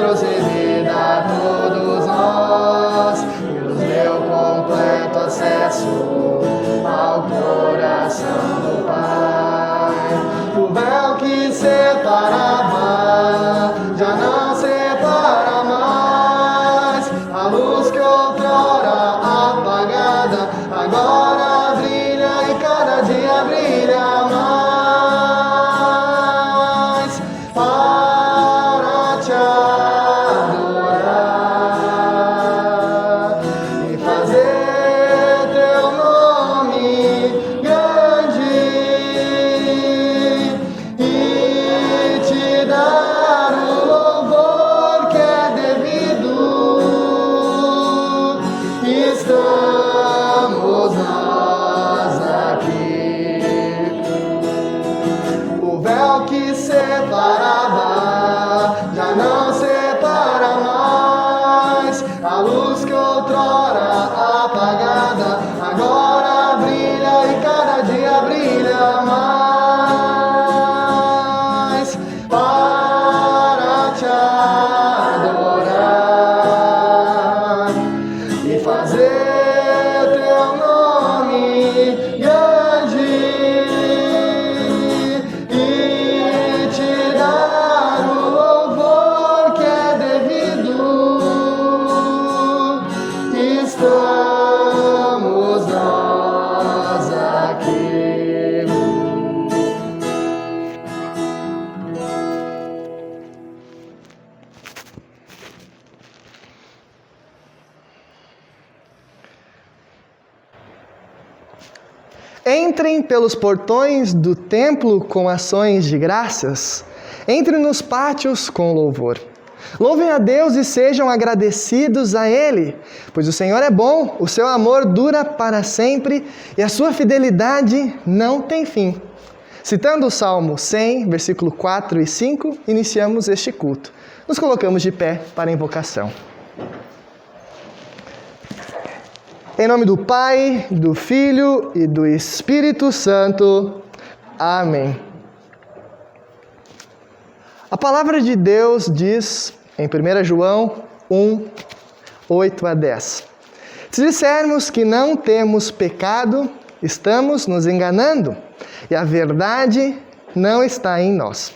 Deus e vida a todos nós, e nos deu completo acesso ao coração do Pai. O véu que separava já não separa mais, a luz que outrora apagada agora brilha e cada dia brilha mais para te adorar e fazer teu nome grande e te dar o louvor que é devido. Estamos nós aqui. O véu que separava já não separa mais, a luz que outrora apagada agora brilha e cada dia brilha mais para te adorar e fazer teu nome grande e te dar o louvor que é devido. Estamos nós aqui. Entrem pelos portões do templo com ações de graças. Entrem nos pátios com louvor. Louvem a Deus e sejam agradecidos a Ele, pois o Senhor é bom, o seu amor dura para sempre e a sua fidelidade não tem fim. Citando o Salmo 100, versículo 4 e 5, iniciamos este culto. Nos colocamos de pé para a invocação. Em nome do Pai, do Filho e do Espírito Santo. Amém. A palavra de Deus diz em 1 João 1, 8 a 10. Se dissermos que não temos pecado, estamos nos enganando e a verdade não está em nós.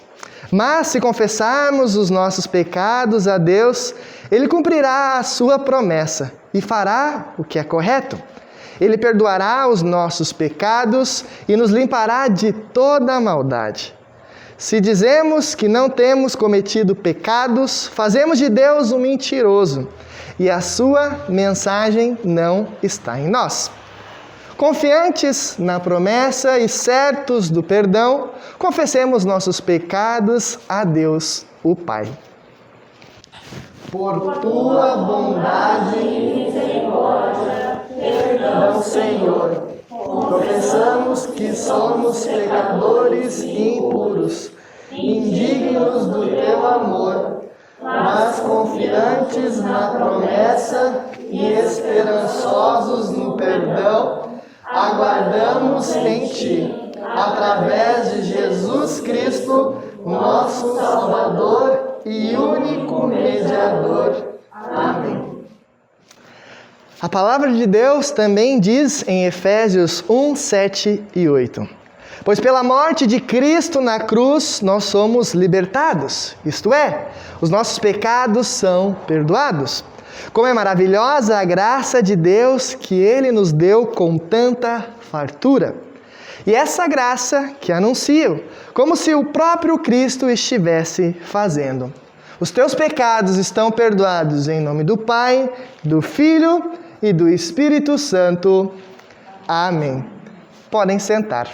Mas se confessarmos os nossos pecados a Deus, Ele cumprirá a sua promessa e fará o que é correto. Ele perdoará os nossos pecados e nos limpará de toda a maldade. Se dizemos que não temos cometido pecados, fazemos de Deus um mentiroso e a sua mensagem não está em nós. Confiantes na promessa e certos do perdão, confessemos nossos pecados a Deus, o Pai. Por tua bondade e misericórdia, perdão, Senhor. Confessamos que somos pecadores e impuros, indignos do teu amor, mas confiantes na promessa e esperançosos no perdão, aguardamos em ti, através de Jesus Cristo, nosso Salvador e único mediador. Amém. A palavra de Deus também diz em Efésios 1, 7 e 8. Pois pela morte de Cristo na cruz nós somos libertados, isto é, os nossos pecados são perdoados. Como é maravilhosa a graça de Deus que Ele nos deu com tanta fartura. E essa graça que anuncio, como se o próprio Cristo estivesse fazendo. Os teus pecados estão perdoados em nome do Pai, do Filho e do Espírito Santo. Amém. Podem sentar.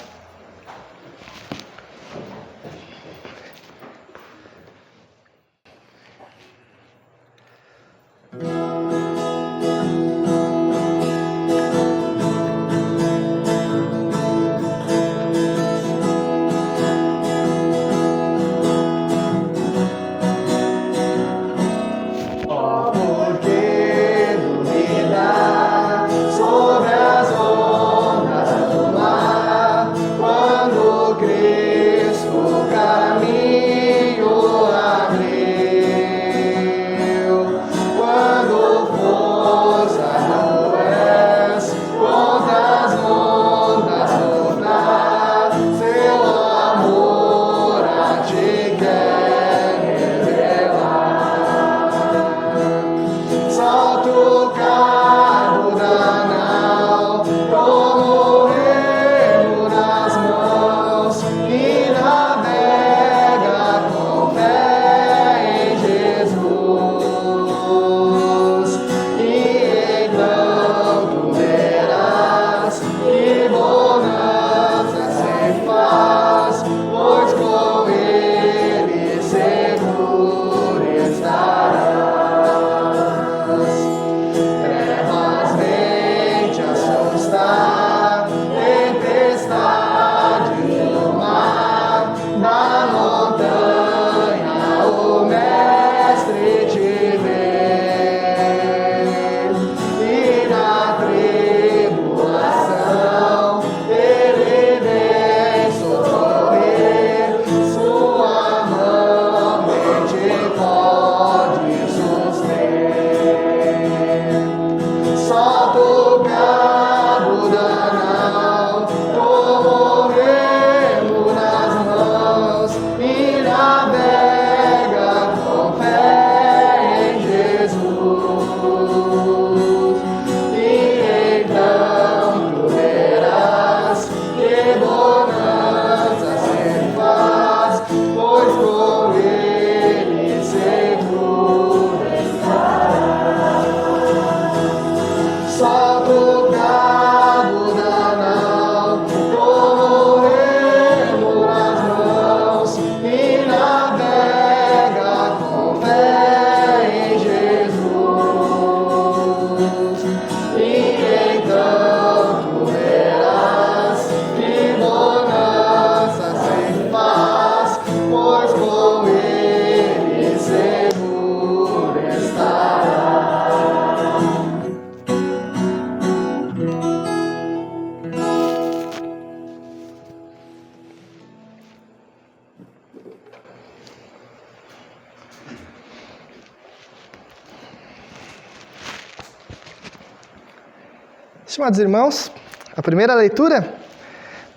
Estimados irmãos, a primeira leitura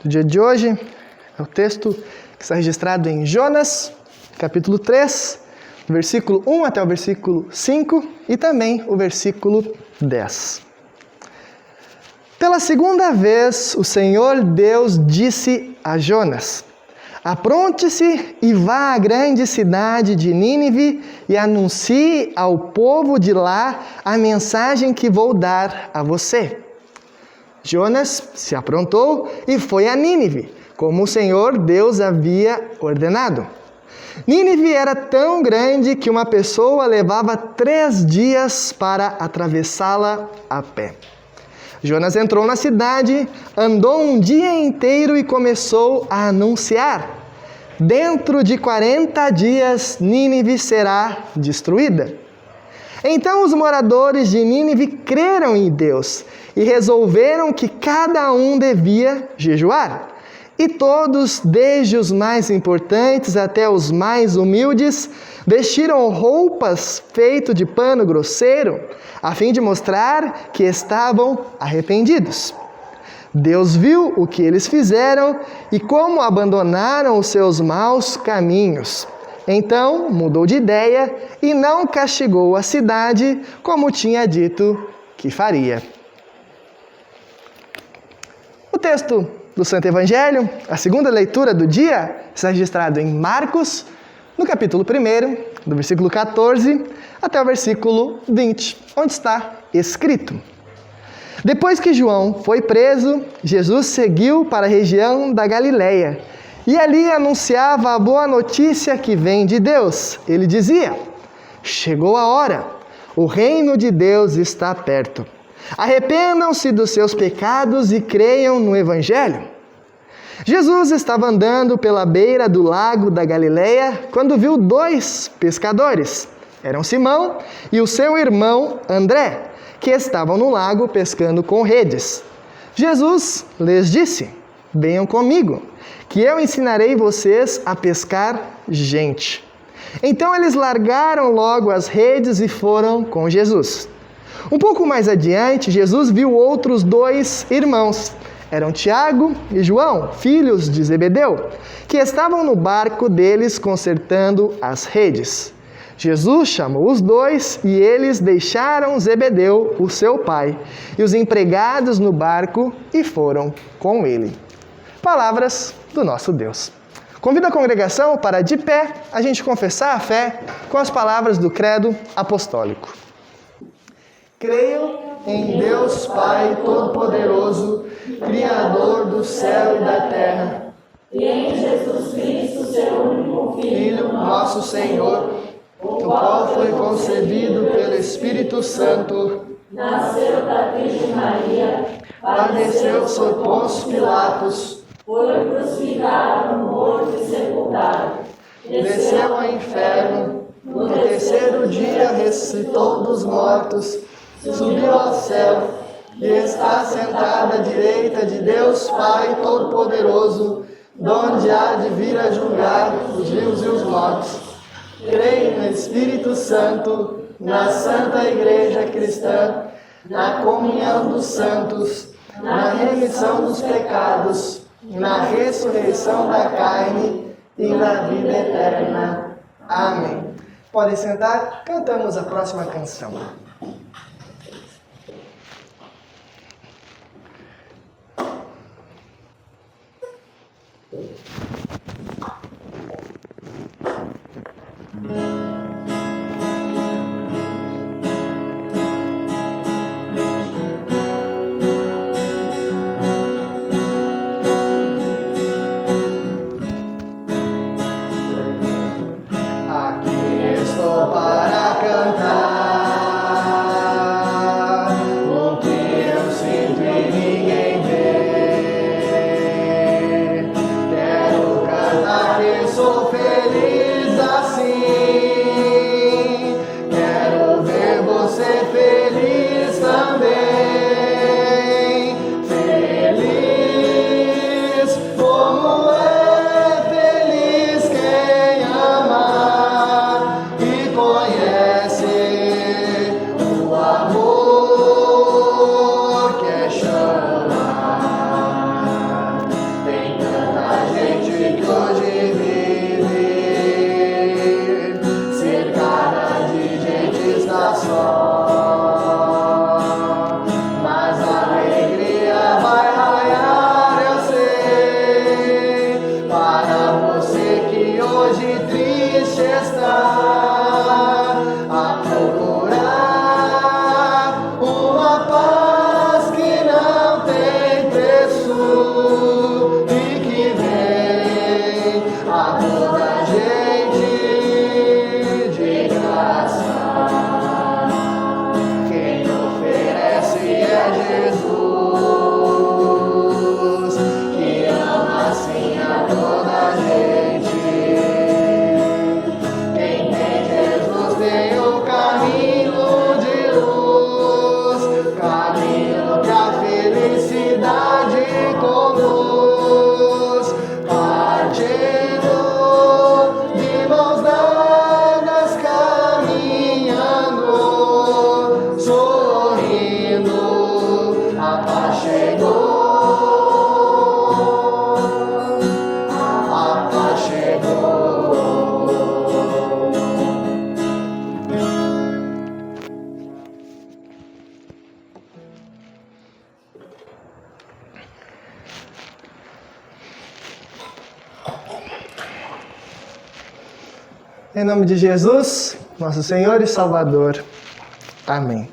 do dia de hoje é o texto que está registrado em Jonas, capítulo 3, versículo 1 até o versículo 5 e também o versículo 10. Pela segunda vez, o Senhor Deus disse a Jonas: apronte-se e vá à grande cidade de Nínive e anuncie ao povo de lá a mensagem que vou dar a você. Jonas se aprontou e foi a Nínive, como o Senhor Deus havia ordenado. Nínive era tão grande que uma pessoa levava 3 dias para atravessá-la a pé. Jonas entrou na cidade, andou um dia inteiro e começou a anunciar: dentro de 40 dias Nínive será destruída. Então os moradores de Nínive creram em Deus e resolveram que cada um devia jejuar. E todos, desde os mais importantes até os mais humildes, vestiram roupas feitas de pano grosseiro, a fim de mostrar que estavam arrependidos. Deus viu o que eles fizeram e como abandonaram os seus maus caminhos. Então mudou de ideia e não castigou a cidade como tinha dito que faria. O texto do Santo Evangelho, a segunda leitura do dia, está registrado em Marcos, no capítulo 1, do versículo 14 até o versículo 20, onde está escrito: depois que João foi preso, Jesus seguiu para a região da Galileia e ali anunciava a boa notícia que vem de Deus. Ele dizia: chegou a hora, o reino de Deus está perto. Arrependam-se dos seus pecados e creiam no Evangelho. Jesus estava andando pela beira do lago da Galileia quando viu 2 pescadores. Eram Simão e o seu irmão André, que estavam no lago pescando com redes. Jesus lhes disse: venham comigo, que eu ensinarei vocês a pescar gente. Então eles largaram logo as redes e foram com Jesus. Um pouco mais adiante, Jesus viu outros 2 irmãos. Eram Tiago e João, filhos de Zebedeu, que estavam no barco deles consertando as redes. Jesus chamou os 2 e eles deixaram Zebedeu, o seu pai, e os empregados no barco e foram com ele. Palavras do nosso Deus. Convido a congregação para, de pé, a gente confessar a fé com as palavras do credo apostólico. Creio em Deus Pai Todo-Poderoso, Criador do céu e da terra, e em Jesus Cristo, seu único Filho, nosso Senhor, o qual foi concebido pelo Espírito Santo, nasceu da Virgem Maria, padeceu sob Pôncio Pilatos, foi crucificado, morto e sepultado, desceu ao inferno, no terceiro dia ressuscitou dos mortos, subiu ao céu e está sentado à direita de Deus Pai Todo-Poderoso, donde há de vir a julgar os vivos e os mortos. Creio no Espírito Santo, na Santa Igreja Cristã, na comunhão dos santos, na remissão dos pecados, na ressurreição da carne e na vida eterna. Amém. Podem sentar, cantamos a próxima canção. Aqui estou para cantar Em nome de Jesus, nosso Senhor e Salvador. Amém.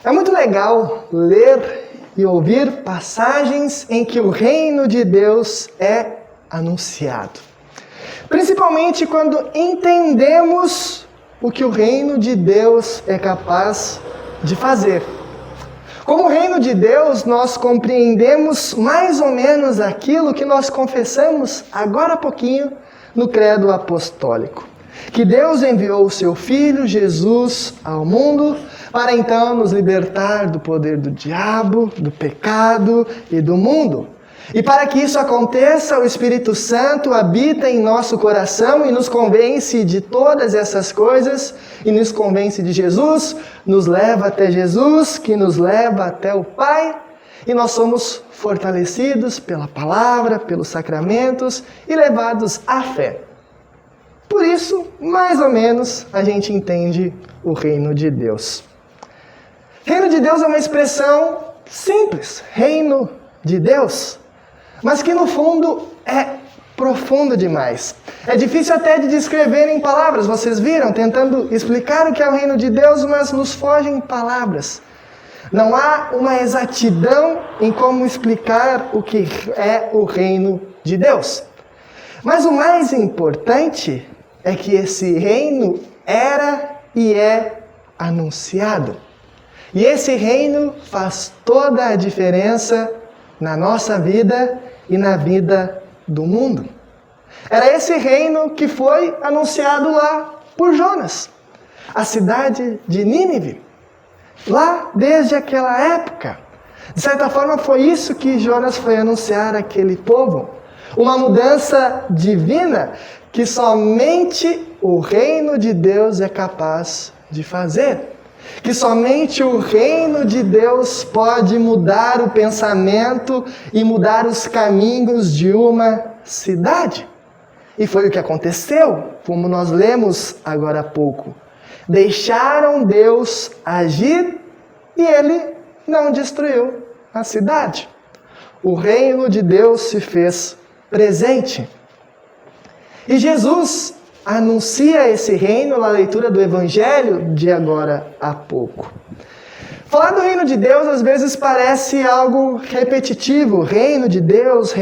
É muito legal ler e ouvir passagens em que o reino de Deus é anunciado. Principalmente quando entendemos o que o reino de Deus é capaz de fazer. Como reino de Deus, nós compreendemos mais ou menos aquilo que nós confessamos agora há pouquinho no credo apostólico. Que Deus enviou o seu Filho Jesus ao mundo para então nos libertar do poder do diabo, do pecado e do mundo. E para que isso aconteça, o Espírito Santo habita em nosso coração e nos convence de todas essas coisas, e nos convence de Jesus, nos leva até Jesus, que nos leva até o Pai, e nós somos fortalecidos pela palavra, pelos sacramentos e levados à fé. Por isso, mais ou menos, a gente entende o reino de Deus. Reino de Deus é uma expressão simples, reino de Deus, mas que no fundo é profundo demais. É difícil até de descrever em palavras, vocês viram, tentando explicar o que é o reino de Deus, mas nos fogem palavras. Não há uma exatidão em como explicar o que é o reino de Deus. Mas o mais importante é que esse reino era e é anunciado. E esse reino faz toda a diferença na nossa vida e na vida do mundo. Era esse reino que foi anunciado lá por Jonas, a cidade de Nínive, lá desde aquela época. De certa forma foi isso que Jonas foi anunciar àquele povo, uma mudança divina que somente o reino de Deus é capaz de fazer. Que somente o reino de Deus pode mudar o pensamento e mudar os caminhos de uma cidade. E foi o que aconteceu, como nós lemos agora há pouco. Deixaram Deus agir e ele não destruiu a cidade. O reino de Deus se fez presente. E Jesus anuncia esse reino na leitura do Evangelho de agora há pouco. Falar do reino de Deus às vezes parece algo repetitivo, reino de Deus,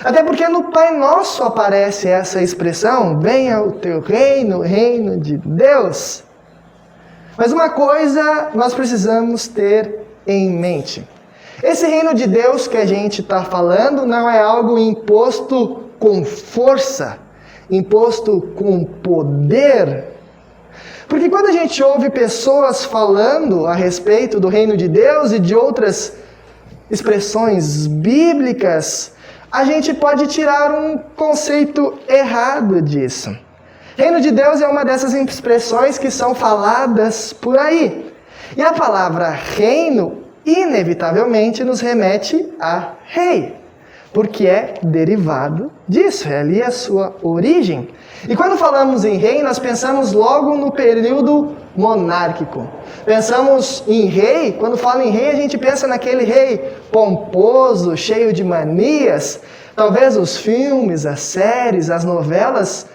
até porque no Pai Nosso aparece essa expressão, venha o teu reino, reino de Deus. Mas uma coisa nós precisamos ter em mente. Esse reino de Deus que a gente está falando não é algo imposto com força, imposto com poder. Porque quando a gente ouve pessoas falando a respeito do reino de Deus e de outras expressões bíblicas, a gente pode tirar um conceito errado disso. Reino de Deus é uma dessas expressões que são faladas por aí. E a palavra reino, inevitavelmente, nos remete a rei, porque é derivado disso, é ali a sua origem. E quando falamos em rei, nós pensamos logo no período monárquico. Pensamos em rei, quando fala em rei, a gente pensa naquele rei pomposo, cheio de manias. Talvez os filmes, as séries, as novelas,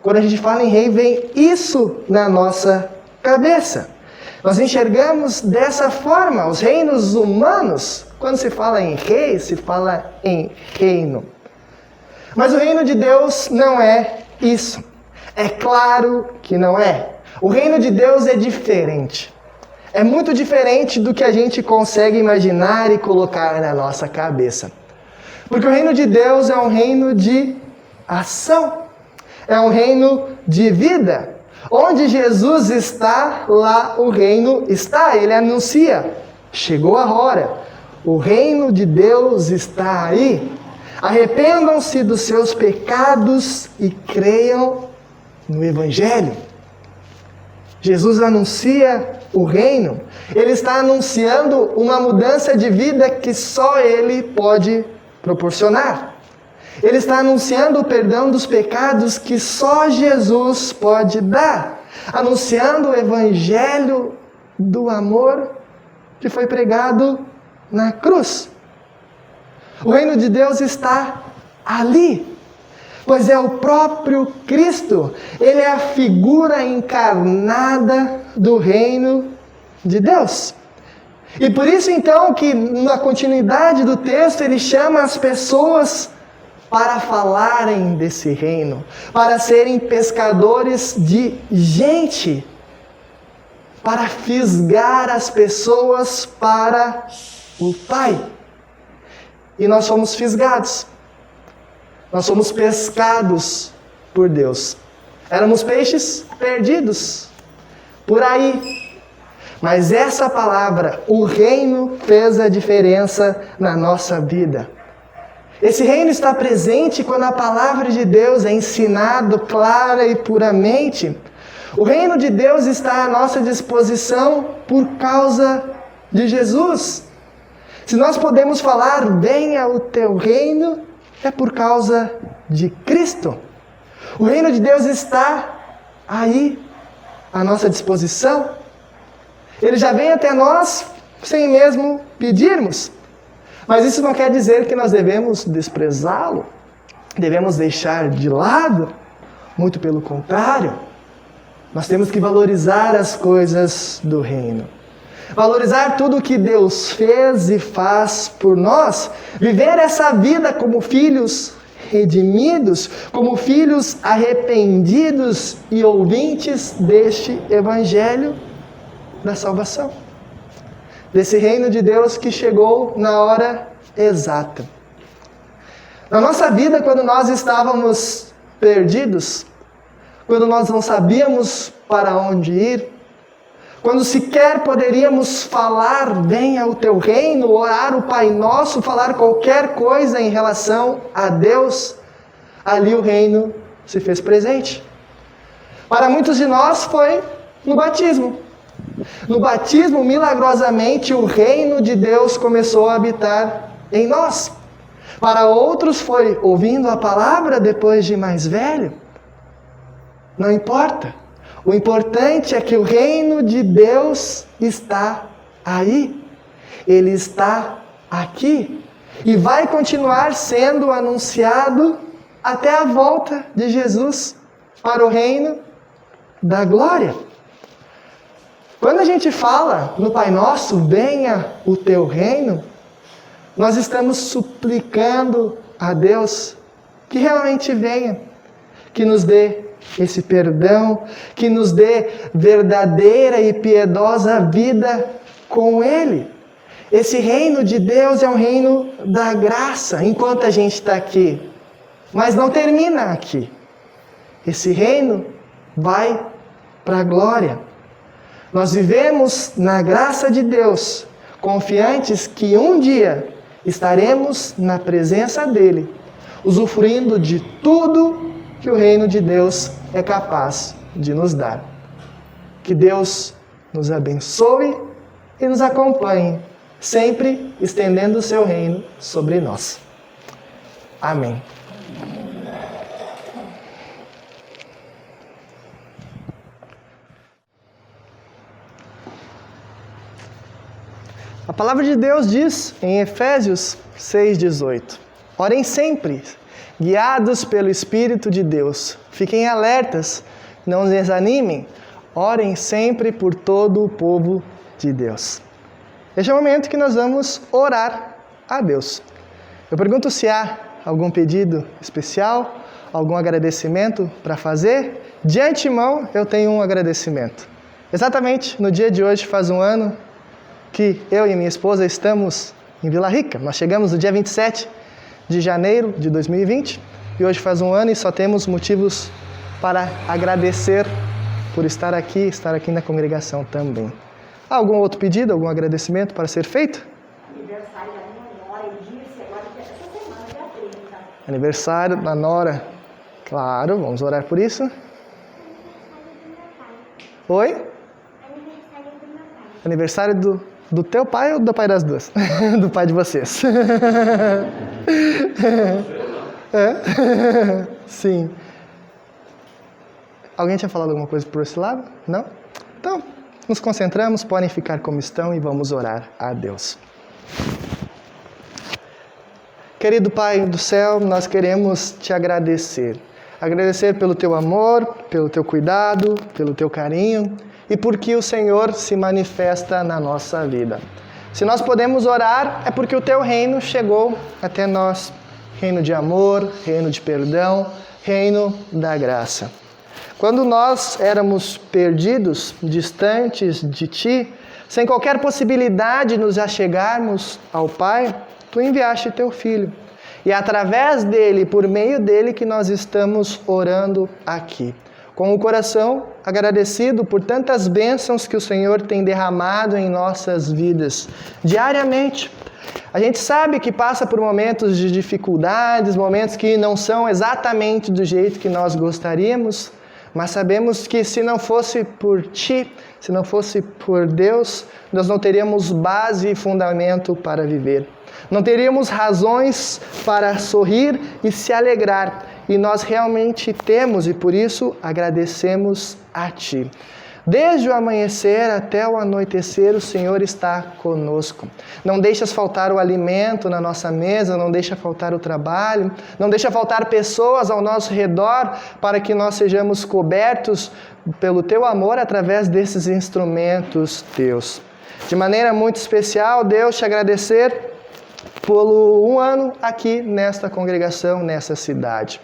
quando a gente fala em rei, vem isso na nossa cabeça. Nós enxergamos dessa forma os reinos humanos. Quando se fala em rei, se fala em reino. Mas o reino de Deus não é isso. É claro que não é. O reino de Deus é diferente. É muito diferente do que a gente consegue imaginar e colocar na nossa cabeça. Porque o reino de Deus é um reino de ação. É um reino de vida. Onde Jesus está, lá o reino está. Ele anuncia. Chegou a hora. O reino de Deus está aí. Arrependam-se dos seus pecados e creiam no Evangelho. Jesus anuncia o reino. Ele está anunciando uma mudança de vida que só Ele pode proporcionar. Ele está anunciando o perdão dos pecados que só Jesus pode dar. Anunciando o Evangelho do amor que foi pregado na cruz. O reino de Deus está ali. pois é o próprio Cristo. Ele é a figura encarnada do reino de Deus. E por isso então que na continuidade do texto ele chama as pessoas para falarem desse reino, para serem pescadores de gente, para fisgar as pessoas para o Pai. E nós somos fisgados, nós somos pescados por Deus. Éramos peixes perdidos por aí. Mas essa palavra, o reino, fez a diferença na nossa vida. Esse reino está presente quando a palavra de Deus é ensinada clara e puramente. O reino de Deus está à nossa disposição por causa de Jesus. Se nós podemos falar, venha o teu reino, é por causa de Cristo. O reino de Deus está aí, à nossa disposição. Ele já vem até nós sem mesmo pedirmos. Mas isso não quer dizer que nós devemos desprezá-lo, devemos deixar de lado. Muito pelo contrário, nós temos que valorizar as coisas do reino. Valorizar tudo o que Deus fez e faz por nós. Viver essa vida como filhos redimidos, como filhos arrependidos e ouvintes deste evangelho da salvação, desse reino de Deus que chegou na hora exata. Na nossa vida, quando nós estávamos perdidos, quando nós não sabíamos para onde ir, quando sequer poderíamos falar, venha o teu reino, orar o Pai Nosso, falar qualquer coisa em relação a Deus, ali o reino se fez presente. Para muitos de nós foi no batismo. No batismo, milagrosamente, o reino de Deus começou a habitar em nós. Para outros foi ouvindo a palavra depois de mais velho. Não importa. O importante é que o reino de Deus está aí. Ele está aqui. E vai continuar sendo anunciado até a volta de Jesus para o reino da glória. Quando a gente fala no Pai Nosso, venha o teu reino, nós estamos suplicando a Deus que realmente venha, que nos dê esse perdão, que nos dê verdadeira e piedosa vida com Ele. Esse reino de Deus é um reino da graça, enquanto a gente está aqui. Mas não termina aqui. Esse reino vai para a glória. Nós vivemos na graça de Deus, confiantes que um dia estaremos na presença dEle, usufruindo de tudo que o reino de Deus é capaz de nos dar. Que Deus nos abençoe e nos acompanhe, sempre estendendo o seu reino sobre nós. Amém. A palavra de Deus diz em Efésios 6,18: Orem sempre, guiados pelo Espírito de Deus. Fiquem alertas, não desanimem. Orem sempre por todo o povo de Deus. Este é o momento que nós vamos orar a Deus. Eu pergunto se há algum pedido especial, algum agradecimento para fazer. De antemão, eu tenho um agradecimento. Exatamente no dia de hoje, faz um ano, que eu e minha esposa estamos em Vila Rica. Nós chegamos no dia 27 de janeiro de 2020 e hoje faz um ano e só temos motivos para agradecer por estar aqui na congregação também. Há algum outro pedido, algum agradecimento para ser feito? Aniversário da minha nora, eu disse agora que essa semana é a 30. Aniversário da nora. Claro, vamos orar por isso. Oi? Aniversário do teu pai ou do pai das duas? Do pai de vocês. É? Sim. Alguém tinha falado alguma coisa por esse lado? Não? Então, nos concentramos, podem ficar como estão e vamos orar a Deus. Querido Pai do céu, nós queremos te agradecer. Agradecer pelo teu amor, pelo teu cuidado, pelo teu carinho e porque o Senhor se manifesta na nossa vida. Se nós podemos orar, é porque o teu reino chegou até nós. Reino de amor, reino de perdão, reino da graça. Quando nós éramos perdidos, distantes de ti, sem qualquer possibilidade de nos achegarmos ao Pai, tu enviaste teu Filho. E é através dele, por meio dele, que nós estamos orando aqui. Com o coração agradecido por tantas bênçãos que o Senhor tem derramado em nossas vidas, diariamente. A gente sabe que passa por momentos de dificuldades, momentos que não são exatamente do jeito que nós gostaríamos, mas sabemos que se não fosse por Ti, se não fosse por Deus, nós não teríamos base e fundamento para viver. Não teríamos razões para sorrir e se alegrar. E nós realmente temos e por isso agradecemos a Ti. Desde o amanhecer até o anoitecer, o Senhor está conosco. Não deixas faltar o alimento na nossa mesa, não deixa faltar o trabalho, não deixa faltar pessoas ao nosso redor para que nós sejamos cobertos pelo Teu amor através desses instrumentos Teus. De maneira muito especial, Deus, te agradecer por um ano aqui nesta congregação, nessa cidade.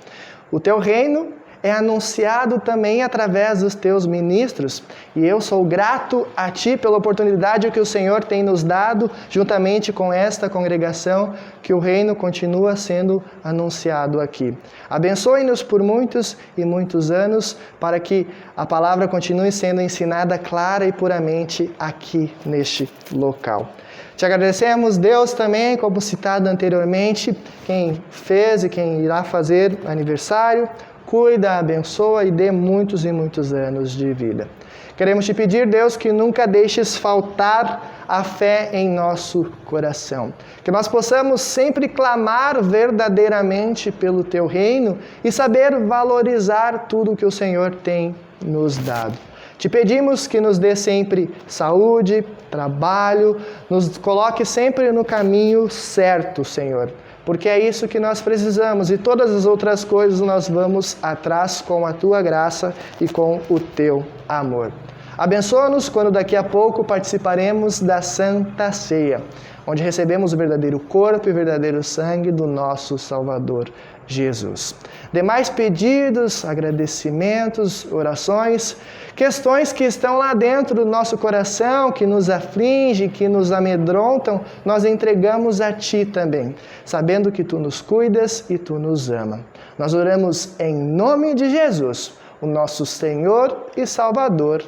O Teu reino é anunciado também através dos Teus ministros, e eu sou grato a Ti pela oportunidade que o Senhor tem nos dado, juntamente com esta congregação, que o reino continua sendo anunciado aqui. Abençoe-nos por muitos e muitos anos, para que a palavra continue sendo ensinada clara e puramente aqui neste local. Te agradecemos, Deus, também, como citado anteriormente, quem fez e quem irá fazer aniversário, cuida, abençoa e dê muitos e muitos anos de vida. Queremos te pedir, Deus, que nunca deixes faltar a fé em nosso coração. Que nós possamos sempre clamar verdadeiramente pelo Teu reino e saber valorizar tudo que o Senhor tem nos dado. Te pedimos que nos dê sempre saúde, trabalho, nos coloque sempre no caminho certo, Senhor. Porque é isso que nós precisamos e todas as outras coisas nós vamos atrás com a Tua graça e com o Teu amor. Abençoa-nos quando daqui a pouco participaremos da Santa Ceia, onde recebemos o verdadeiro corpo e o verdadeiro sangue do nosso Salvador Jesus. Demais pedidos, agradecimentos, orações, questões que estão lá dentro do nosso coração, que nos afligem, que nos amedrontam, nós entregamos a Ti também, sabendo que Tu nos cuidas e Tu nos ama. Nós oramos em nome de Jesus, o nosso Senhor e Salvador.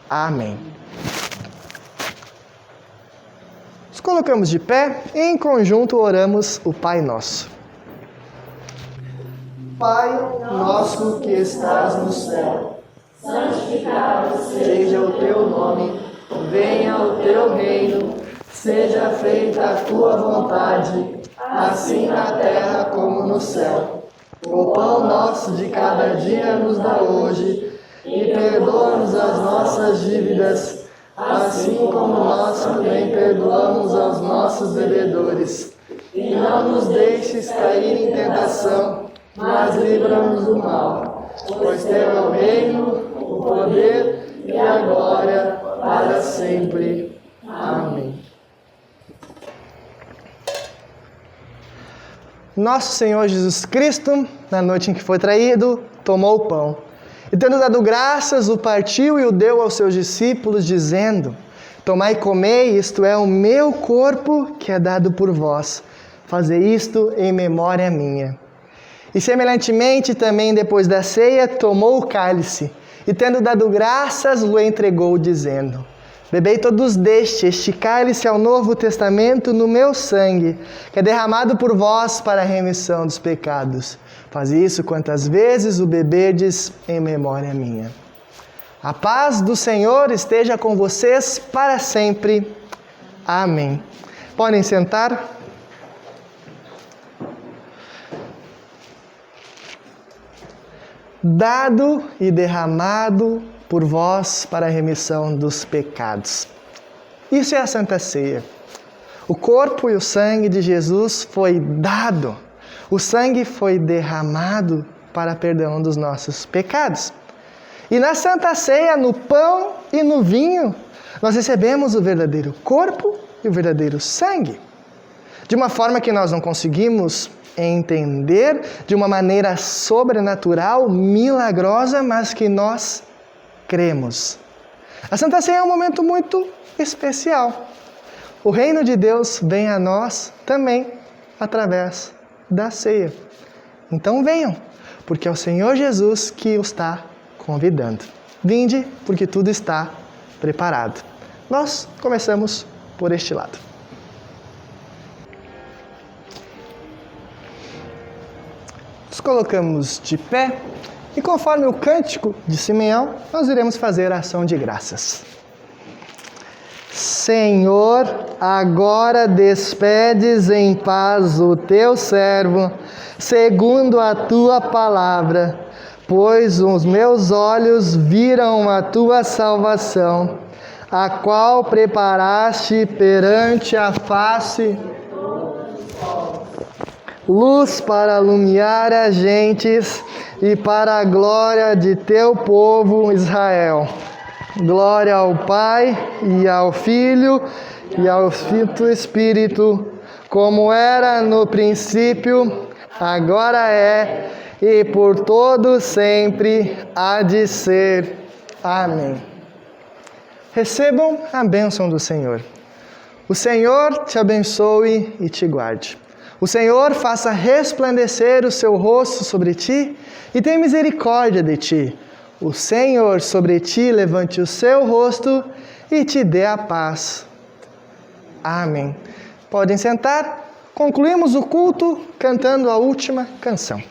Amém. Nos colocamos de pé e em conjunto oramos o Pai Nosso. Pai nosso que estás no céu, santificado seja o Teu nome, venha o Teu reino, seja feita a Tua vontade, assim na terra como no céu. O pão nosso de cada dia nos dá hoje, e perdoa-nos as nossas dívidas, assim como nós também perdoamos aos nossos devedores. E não nos deixes cair em tentação, mas livra-nos do mal, pois Teu é o reino, o poder e a glória para sempre. Amém. Nosso Senhor Jesus Cristo, na noite em que foi traído, tomou o pão. E tendo dado graças, o partiu e o deu aos seus discípulos, dizendo: Tomai e comei, isto é o meu corpo que é dado por vós. Fazei isto em memória minha. E semelhantemente também depois da ceia, tomou o cálice, e tendo dado graças, o entregou, dizendo: Bebei todos deste, este cálice é o Novo Testamento no meu sangue, que é derramado por vós para a remissão dos pecados. Faze isso quantas vezes o beberdes em memória minha. A paz do Senhor esteja com vocês para sempre. Amém. Podem sentar. Dado e derramado por vós para a remissão dos pecados. Isso é a Santa Ceia. O corpo e o sangue de Jesus foi dado. O sangue foi derramado para perdão dos nossos pecados. E na Santa Ceia, no pão e no vinho, nós recebemos o verdadeiro corpo e o verdadeiro sangue. De uma forma que nós não conseguimos entender, de uma maneira sobrenatural, milagrosa, mas que nós cremos. A Santa Ceia é um momento muito especial. O reino de Deus vem a nós também através da ceia. Então venham, porque é o Senhor Jesus que o está convidando. Vinde, porque tudo está preparado. Nós começamos por este lado. Nos colocamos de pé e conforme o cântico de Simeão, nós iremos fazer a ação de graças. Senhor, agora despedes em paz o teu servo, segundo a tua palavra, pois os meus olhos viram a tua salvação, a qual preparaste perante a face, luz para iluminar as gentes e para a glória de teu povo Israel. Glória ao Pai, e ao Filho, e ao Santo Espírito, como era no princípio, agora é, e por todo sempre há de ser. Amém. Recebam a bênção do Senhor. O Senhor te abençoe e te guarde. O Senhor faça resplandecer o seu rosto sobre ti e tenha misericórdia de ti. O Senhor sobre ti levante o seu rosto e te dê a paz. Amém. Podem sentar. Concluímos o culto cantando a última canção.